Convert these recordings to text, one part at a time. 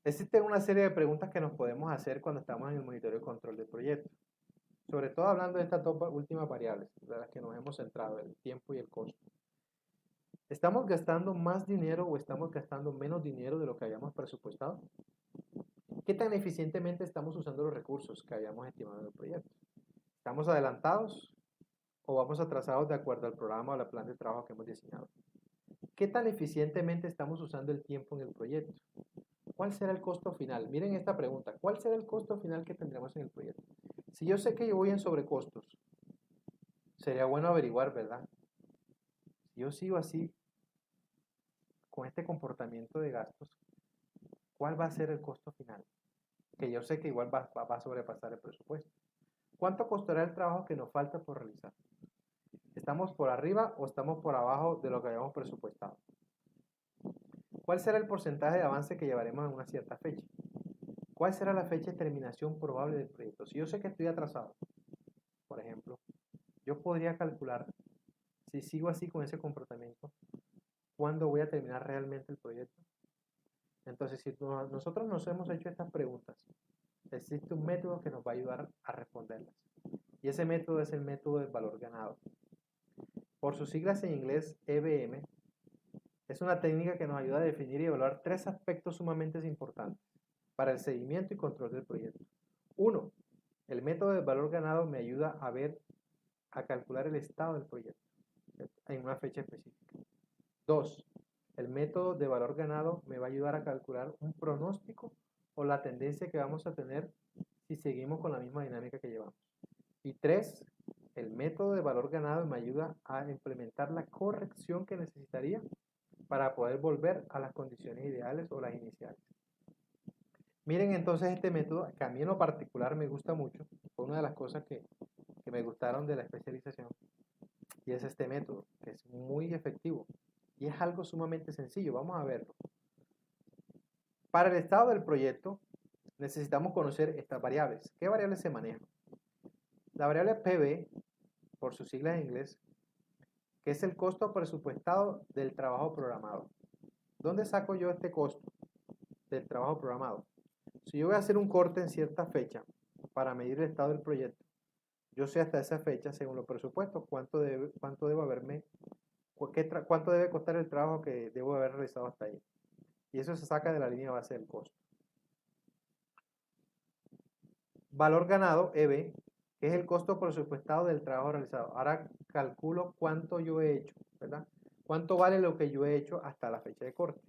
Existen una serie de preguntas que nos podemos hacer cuando estamos en el monitoreo y control del proyecto. Sobre todo hablando de estas dos últimas variables, de las que nos hemos centrado, el tiempo y el costo. ¿Estamos gastando más dinero o estamos gastando menos dinero de lo que habíamos presupuestado? ¿Qué tan eficientemente estamos usando los recursos que habíamos estimado en el proyecto? ¿Estamos adelantados o vamos atrasados de acuerdo al programa o al plan de trabajo que hemos diseñado? ¿Qué tan eficientemente estamos usando el tiempo en el proyecto? ¿Cuál será el costo final? Miren esta pregunta. ¿Cuál será el costo final que tendremos en el proyecto? Si yo sé que yo voy en sobrecostos, sería bueno averiguar, ¿verdad? Si yo sigo así, con este comportamiento de gastos, ¿cuál va a ser el costo final? Que yo sé que igual va a sobrepasar el presupuesto. ¿Cuánto costará el trabajo que nos falta por realizar? ¿Estamos por arriba o estamos por abajo de lo que habíamos presupuestado? ¿Cuál será el porcentaje de avance que llevaremos en una cierta fecha? ¿Cuál será la fecha de terminación probable del proyecto? Si yo sé que estoy atrasado, por ejemplo, yo podría calcular, si sigo así con ese comportamiento, cuándo voy a terminar realmente el proyecto. Entonces, si nosotros nos hemos hecho estas preguntas, existe un método que nos va a ayudar a responderlas. Y ese método es el método del valor ganado. Por sus siglas en inglés, EBM, es una técnica que nos ayuda a definir y evaluar tres aspectos sumamente importantes para el seguimiento y control del proyecto. Uno, el método del valor ganado me ayuda a calcular el estado del proyecto en una fecha específica. Dos, el método de valor ganado me va a ayudar a calcular un pronóstico o la tendencia que vamos a tener si seguimos con la misma dinámica que llevamos. Y tres, el método de valor ganado me ayuda a implementar la corrección que necesitaría para poder volver a las condiciones ideales o las iniciales. Miren entonces este método, que a mí en lo particular me gusta mucho, fue una de las cosas que me gustaron de la especialización, y es este método, que es muy efectivo, y es algo sumamente sencillo, vamos a verlo. Para el estado del proyecto, necesitamos conocer estas variables. ¿Qué variables se manejan? La variable PB, por sus siglas en inglés, que es el costo presupuestado del trabajo programado. ¿Dónde saco yo este costo del trabajo programado? Si yo voy a hacer un corte en cierta fecha para medir el estado del proyecto, yo sé hasta esa fecha, según los presupuestos, cuánto debe costar el trabajo que debo haber realizado hasta ahí. Y eso se saca de la línea base del costo. Valor ganado, EB, que es el costo presupuestado del trabajo realizado. Ahora calculo cuánto yo he hecho, ¿verdad? ¿Cuánto vale lo que yo he hecho hasta la fecha de corte?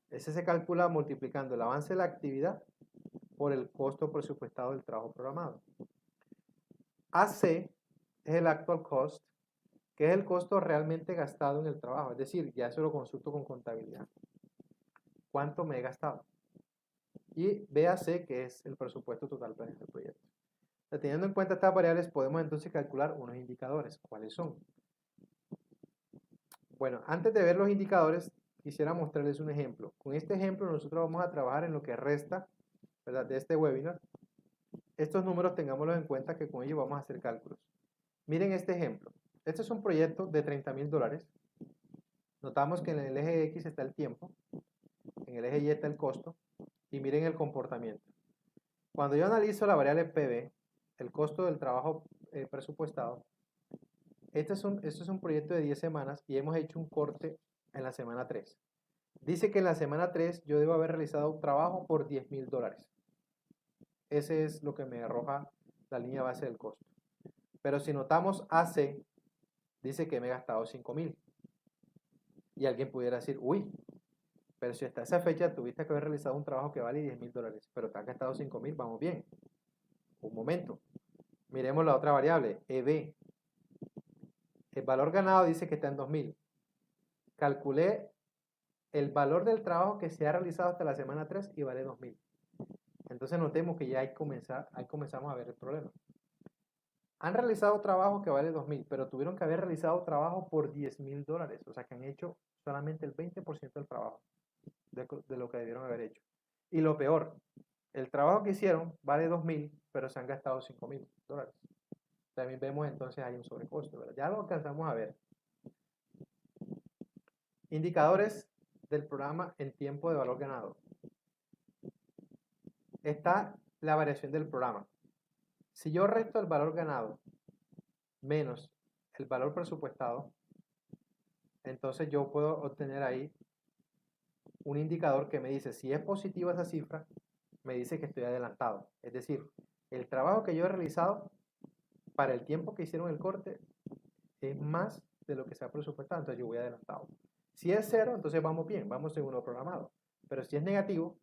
Ese se calcula multiplicando el avance de la actividad por el costo presupuestado del trabajo programado. AC es el actual cost, que es el costo realmente gastado en el trabajo. Es decir, ya eso lo consulto con contabilidad. ¿Cuánto me he gastado? Y BAC, que es el presupuesto total para este proyecto. Teniendo en cuenta estas variables, podemos entonces calcular unos indicadores. ¿Cuáles son? Bueno, antes de ver los indicadores, quisiera mostrarles un ejemplo. Con este ejemplo, nosotros vamos a trabajar en lo que resta, ¿verdad?, de este webinar. Estos números tengámoslos en cuenta que con ellos vamos a hacer cálculos. Miren este ejemplo. Este es un proyecto de $30,000. Notamos que en el eje X está el tiempo, en el eje Y está el costo, y miren el comportamiento. Cuando yo analizo la variable PB, el costo del trabajo presupuestado, este es un proyecto de 10 semanas y hemos hecho un corte en la semana 3. Dice que en la semana 3 yo debo haber realizado un trabajo por $10,000. Ese es lo que me arroja la línea base del costo. Pero si notamos AC, dice que me he gastado $5,000. Y alguien pudiera decir, uy, pero si hasta esa fecha tuviste que haber realizado un trabajo que vale $10,000, pero te has gastado $5,000, vamos bien. Un momento. Miremos la otra variable, EB. El valor ganado dice que está en 2,000. Calculé el valor del trabajo que se ha realizado hasta la semana 3 y vale 2,000. Entonces notemos que ya ahí comenzamos a ver el problema. Han realizado trabajo que vale 2,000, pero tuvieron que haber realizado trabajo por $10,000. O sea que han hecho solamente el 20% del trabajo de lo que debieron haber hecho. Y lo peor, el trabajo que hicieron vale 2,000, pero se han gastado $5,000. También vemos entonces hay un sobrecosto, ¿verdad? Ya lo alcanzamos a ver. Indicadores del programa en tiempo de valor ganado. está la variación del programa. Si yo resto el valor ganado menos el valor presupuestado, entonces yo puedo obtener ahí un indicador que me dice si es positiva esa cifra, me dice que estoy adelantado. Es decir, el trabajo que yo he realizado para el tiempo que hicieron el corte es más de lo que se ha presupuestado, entonces yo voy adelantado. Si es cero, entonces vamos bien, vamos según lo programado. Pero si es negativo,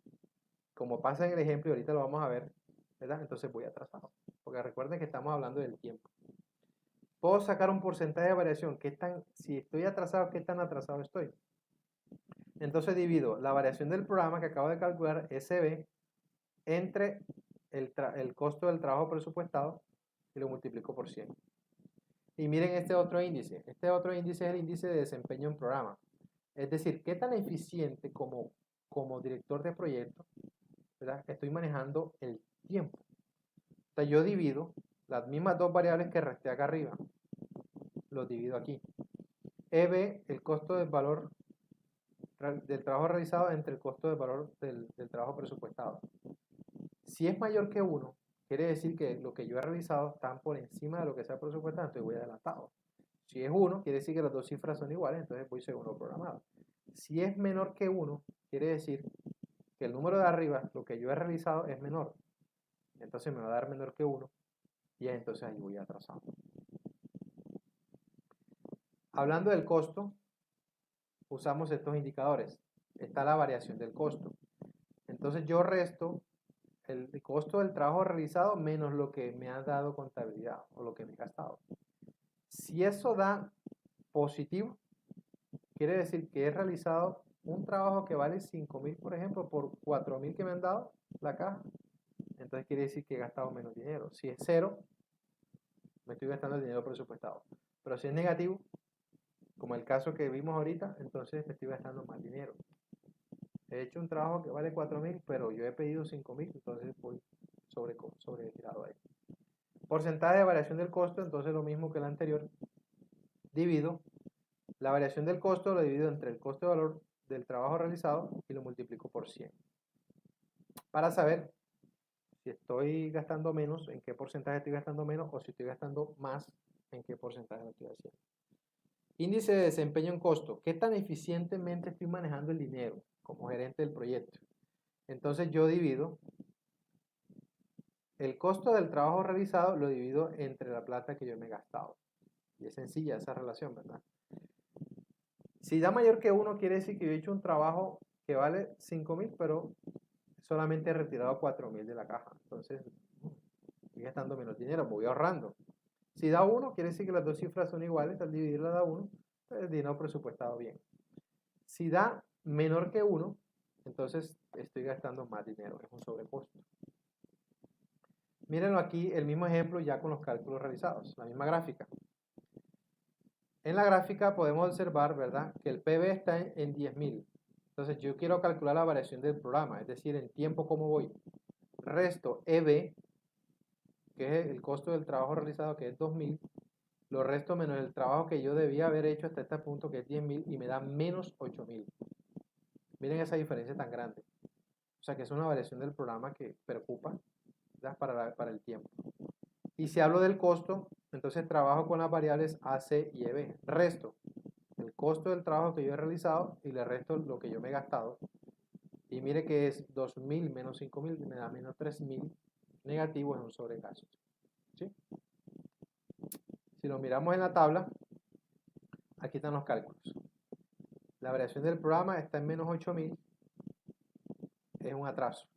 como pasa en el ejemplo, y ahorita lo vamos a ver, ¿verdad? Entonces voy atrasado. Porque recuerden que estamos hablando del tiempo. Puedo sacar un porcentaje de variación. Si estoy atrasado, ¿qué tan atrasado estoy? Entonces divido la variación del programa que acabo de calcular, SB, entre el costo del trabajo presupuestado y lo multiplico por 100. Y miren este otro índice. Este otro índice es el índice de desempeño en programa. Es decir, qué tan eficiente como director de proyecto, ¿verdad?, estoy manejando el tiempo. O sea, yo divido las mismas dos variables que resté acá arriba. Los divido aquí. EB, el costo del valor del trabajo realizado entre el costo del valor del trabajo presupuestado. Si es mayor que 1, quiere decir que lo que yo he realizado está por encima de lo que se ha presupuestado, entonces voy adelantado. Si es 1, quiere decir que las dos cifras son iguales, entonces voy según lo programado. Si es menor que 1, quiere decir que el número de arriba, lo que yo he realizado, es menor. Entonces me va a dar menor que 1 y entonces ahí voy atrasado. Hablando del costo, usamos estos indicadores. Está la variación del costo. Entonces yo resto el costo del trabajo realizado menos lo que me ha dado contabilidad o lo que me he gastado. Si eso da positivo, quiere decir que he realizado un trabajo que vale 5.000, por ejemplo, por 4.000 que me han dado la caja. Entonces quiere decir que he gastado menos dinero. Si es 0, me estoy gastando el dinero presupuestado. Pero si es negativo, como el caso que vimos ahorita, entonces me estoy gastando más dinero. He hecho un trabajo que vale 4.000, pero yo he pedido 5.000, entonces voy sobregirado ahí. Porcentaje de variación del costo, entonces lo mismo que el anterior. Divido la variación del costo, lo divido entre el costo de valor del trabajo realizado y lo multiplico por 100. Para saber si estoy gastando menos, en qué porcentaje estoy gastando menos, o si estoy gastando más, en qué porcentaje lo estoy haciendo. Índice de desempeño en costo. ¿Qué tan eficientemente estoy manejando el dinero como gerente del proyecto? Entonces yo divido el costo del trabajo realizado, lo divido entre la plata que yo me he gastado. Y es sencilla esa relación, ¿verdad? Si da mayor que 1, quiere decir que yo he hecho un trabajo que vale 5.000, pero solamente he retirado 4.000 de la caja. Entonces, estoy gastando menos dinero, voy ahorrando. Si da 1, quiere decir que las dos cifras son iguales, al dividirla da 1, el dinero presupuestado bien. Si da menor que 1, entonces estoy gastando más dinero, es un sobrecosto. Mírenlo aquí, el mismo ejemplo ya con los cálculos realizados, la misma gráfica. En la gráfica podemos observar, ¿verdad?, que el PB está en 10.000. Entonces yo quiero calcular la variación del programa, es decir, en tiempo cómo voy. Resto EB, que es el costo del trabajo realizado, que es 2.000, lo resto menos el trabajo que yo debía haber hecho hasta este punto, que es 10.000, y me da menos 8.000. Miren esa diferencia tan grande. O sea que es una variación del programa que preocupa, ¿verdad?, para el tiempo. Y si hablo del costo, entonces trabajo con las variables AC y EB. Resto el costo del trabajo que yo he realizado y le resto lo que yo me he gastado. Y mire que es 2.000 menos 5.000, me da menos 3.000. Negativo, es un sobregasto. ¿Sí? Si lo miramos en la tabla, aquí están los cálculos. La variación del programa está en menos 8.000, es un atraso.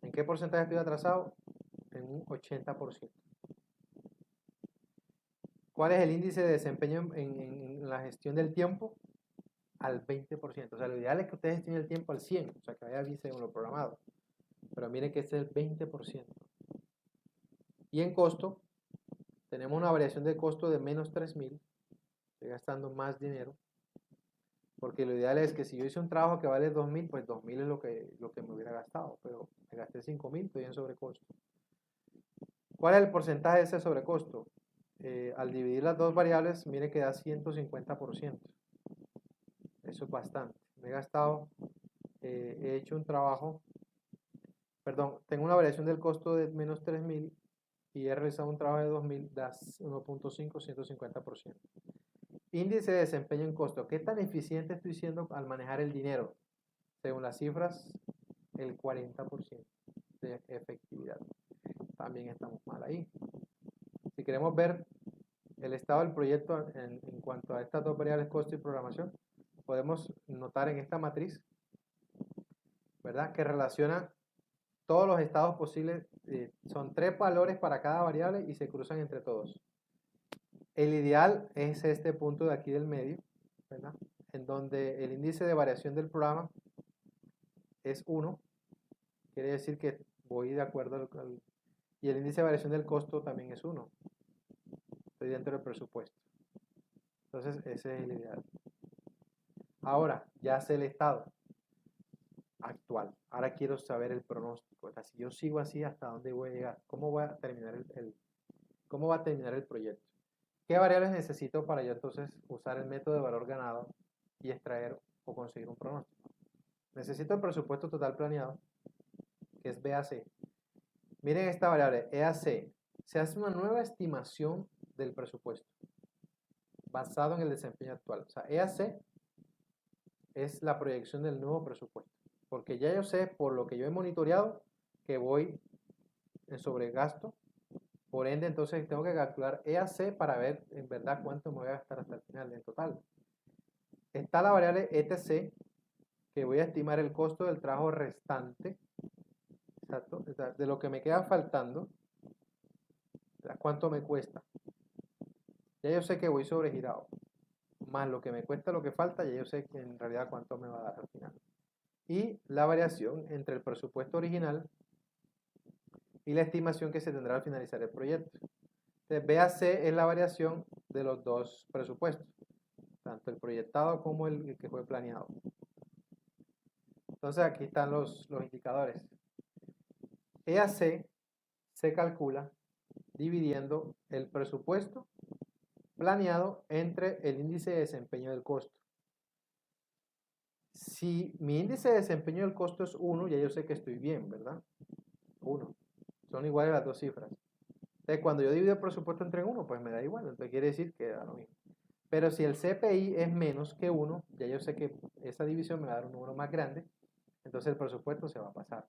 ¿En qué porcentaje estoy atrasado? En un 80%. ¿Cuál es el índice de desempeño en la gestión del tiempo? Al 20%. O sea, lo ideal es que ustedes gestionen el tiempo al 100%, o sea, que vaya bien según lo programado. Pero miren que este es el 20%. Y en costo, tenemos una variación de costo de menos 3.000. Estoy gastando más dinero. Porque lo ideal es que si yo hice un trabajo que vale 2.000, pues 2.000 es lo que me hubiera gastado. Pero me gasté 5.000, estoy en sobrecosto. ¿Cuál es el porcentaje de ese sobrecosto? Al dividir las dos variables, mire que da 150%. Eso es bastante. Me he gastado, he hecho un trabajo perdón, tengo una variación del costo de menos 3.000 y he realizado un trabajo de 2.000, da 1.5, 150%. Índice de desempeño en costo. ¿Qué tan eficiente estoy siendo al manejar el dinero? Según las cifras, el 40% de efectividad. También estamos mal ahí. Si queremos ver el estado del proyecto en cuanto a estas dos variables, costo y programación, podemos notar en esta matriz, ¿verdad?, que relaciona todos los estados posibles. Son 3 valores para cada variable y se cruzan entre todos. El ideal es este punto de aquí del medio, ¿verdad?, en donde el índice de variación del programa es 1, quiere decir que voy de acuerdo y el índice de variación del costo también es 1. Estoy dentro del presupuesto. Entonces, ese es el ideal. Ahora, ya sé el estado actual. Ahora quiero saber el pronóstico. O sea, si yo sigo así, ¿hasta dónde voy a llegar? ¿Cómo va a terminar cómo va a terminar el proyecto? ¿Qué variables necesito para yo entonces usar el método de valor ganado y extraer o conseguir un pronóstico? Necesito el presupuesto total planeado, que es BAC. Miren esta variable, EAC. Se hace una nueva estimación del presupuesto basado en el desempeño actual. O sea, EAC es la proyección del nuevo presupuesto. Porque ya yo sé, por lo que yo he monitoreado, que voy en sobregasto. Por ende, entonces tengo que calcular EAC para ver en verdad cuánto me voy a gastar hasta el final en total. Está la variable ETC, que voy a estimar el costo del trabajo restante, exacto, de lo que me queda faltando, cuánto me cuesta. Ya yo sé que voy sobregirado, más lo que me cuesta lo que falta, ya yo sé que en realidad cuánto me va a dar al final. Y la variación entre el presupuesto original y la estimación que se tendrá al finalizar el proyecto. Entonces, BAC es la variación de los dos presupuestos, tanto el proyectado como el que fue planeado. Entonces, aquí están los indicadores. EAC se calcula dividiendo el presupuesto planeado entre el índice de desempeño del costo. Si mi índice de desempeño del costo es 1, ya yo sé que estoy bien, ¿verdad? 1. Son iguales las dos cifras. Entonces, cuando yo divido el presupuesto entre 1, pues me da igual. Entonces, quiere decir que da lo mismo. Pero si el CPI es menos que 1, ya yo sé que esa división me va a dar un número más grande. Entonces, el presupuesto se va a pasar.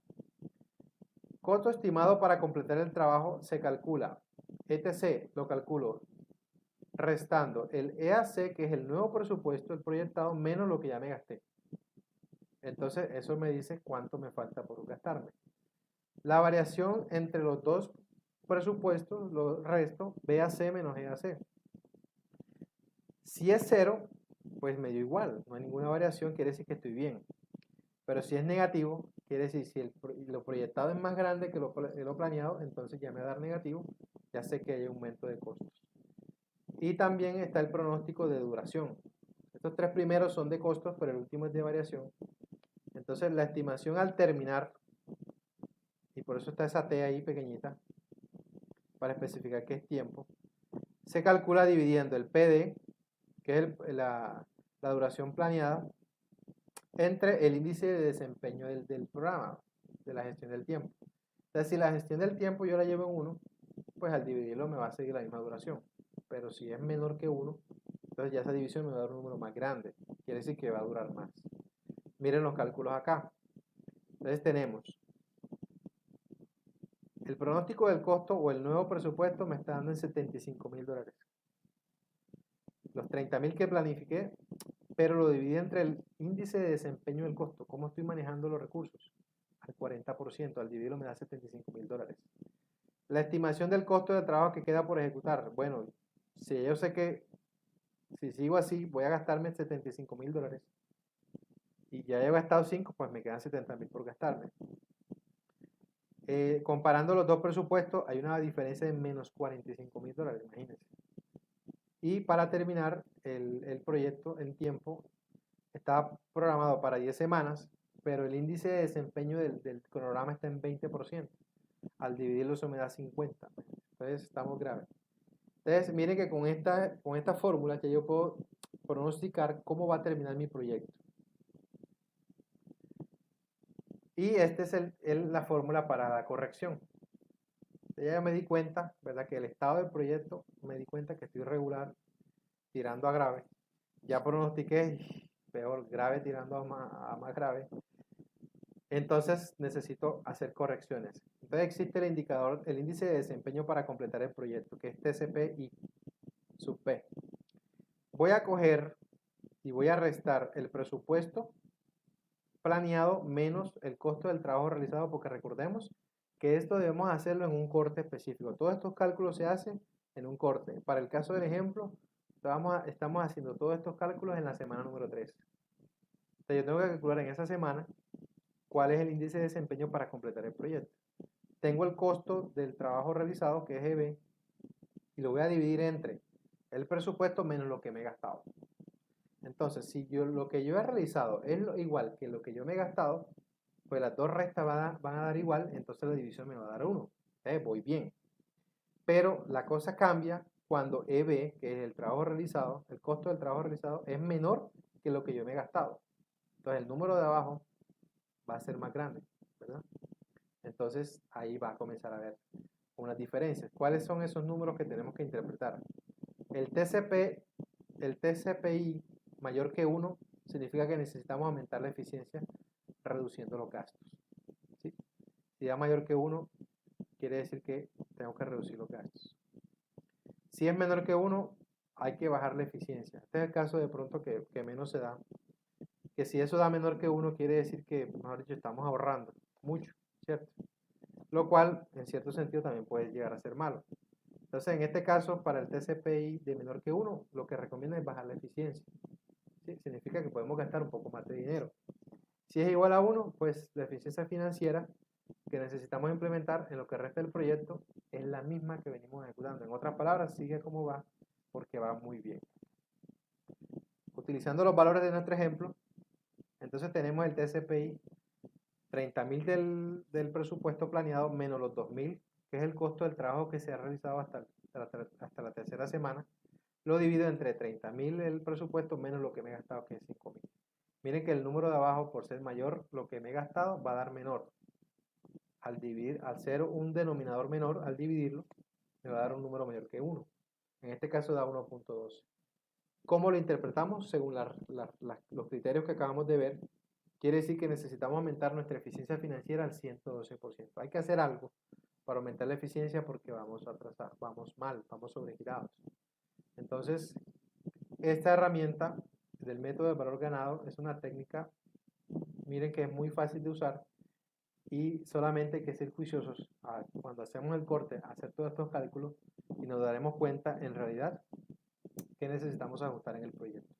Costo estimado para completar el trabajo se calcula. ETC lo calculo restando el EAC, que es el nuevo presupuesto, el proyectado, menos lo que ya me gasté. Entonces, eso me dice cuánto me falta por gastarme. La variación entre los dos presupuestos, lo resto, BAC menos EAC. Si es 0, pues me dio igual, no hay ninguna variación, quiere decir que estoy bien. Pero si es negativo, quiere decir si lo proyectado es más grande que lo planeado, entonces ya me va a dar negativo, ya sé que hay aumento de costos. Y también está el pronóstico de duración. Estos 3 primeros son de costos, pero el último es de variación. Entonces la estimación al terminar, y por eso está esa T ahí pequeñita, para especificar qué es tiempo, se calcula dividiendo el PD, que es la duración planeada, entre el índice de desempeño del programa, de la gestión del tiempo. Entonces, si la gestión del tiempo yo la llevo en 1, pues al dividirlo me va a seguir la misma duración. Pero si es menor que 1, entonces ya esa división me va a dar un número más grande. Quiere decir que va a durar más. Miren los cálculos acá. Entonces tenemos el pronóstico del costo o el nuevo presupuesto me está dando en $75.000. Los 30.000 que planifiqué, pero lo dividí entre el índice de desempeño del costo. ¿Cómo estoy manejando los recursos? Al 40%, al dividirlo me da $75.000. La estimación del costo de trabajo que queda por ejecutar. Bueno, si yo sé que si sigo así voy a gastarme $75.000 y ya he gastado 5, pues me quedan 70.000 por gastarme. Comparando los dos presupuestos hay una diferencia de menos $45.000, imagínense. Y para terminar el proyecto en tiempo, estaba programado para 10 semanas, pero el índice de desempeño del cronograma está en 20%. Al dividirlo eso me da 50. Entonces estamos graves. Entonces miren que con esta fórmula que yo puedo pronosticar cómo va a terminar mi proyecto. Y esta es la fórmula para la corrección. Ya me di cuenta, ¿verdad? Que el estado del proyecto, me di cuenta que estoy regular tirando a grave. Ya pronostiqué, peor, grave tirando a más grave. Entonces necesito hacer correcciones. Entonces existe el indicador, el índice de desempeño para completar el proyecto, que es TCP sub P. Voy a coger y voy a restar el presupuesto planeado menos el costo del trabajo realizado, porque recordemos que esto debemos hacerlo en un corte específico. Todos estos cálculos se hacen en un corte. Para el caso del ejemplo, estamos haciendo todos estos cálculos en la semana número 3. Entonces yo tengo que calcular en esa semana cuál es el índice de desempeño para completar el proyecto. Tengo el costo del trabajo realizado, que es EB, y lo voy a dividir entre el presupuesto menos lo que me he gastado. Entonces, si lo que yo he realizado es igual que lo que yo me he gastado, pues las dos restas van a dar igual, entonces la división me va a dar 1. Voy bien. Pero la cosa cambia cuando EB, que es el trabajo realizado, el costo del trabajo realizado, es menor que lo que yo me he gastado. Entonces el número de abajo va a ser más grande, ¿verdad? Entonces ahí va a comenzar a haber unas diferencias. ¿Cuáles son esos números que tenemos que interpretar? El TCPI mayor que 1 significa que necesitamos aumentar la eficiencia reduciendo los gastos. ¿Sí? Si da mayor que 1, quiere decir que tengo que reducir los gastos. Si es menor que 1, hay que bajar la eficiencia. Este es el caso de pronto que menos se da. Que si eso da menor que 1, quiere decir que, mejor dicho, estamos ahorrando mucho, ¿cierto? Lo cual, en cierto sentido, también puede llegar a ser malo. Entonces, en este caso, para el TCPI de menor que 1, lo que recomienda es bajar la eficiencia. ¿Sí? Significa que podemos gastar un poco más de dinero. Si es igual a 1, pues la eficiencia financiera que necesitamos implementar en lo que resta del proyecto es la misma que venimos ejecutando. En otras palabras, sigue como va porque va muy bien. Utilizando los valores de nuestro ejemplo, entonces tenemos el TCPI 30.000 del presupuesto planeado menos los 2.000, que es el costo del trabajo que se ha realizado hasta la tercera semana. Lo divido entre 30.000 el presupuesto menos lo que me he gastado, que es 5.000. Miren que el número de abajo, por ser mayor, lo que me he gastado va a dar menor. Al ser un denominador menor, al dividirlo, me va a dar un número mayor que 1. En este caso da 1.12. ¿Cómo lo interpretamos? Según los criterios que acabamos de ver, quiere decir que necesitamos aumentar nuestra eficiencia financiera al 112%. Hay que hacer algo para aumentar la eficiencia porque vamos atrasados, vamos mal, vamos sobregirados. Entonces, esta herramienta del método de valor ganado es una técnica, miren que es muy fácil de usar y solamente hay que ser juiciosos cuando hacemos el corte, hacer todos estos cálculos y nos daremos cuenta en realidad que necesitamos ajustar en el proyecto.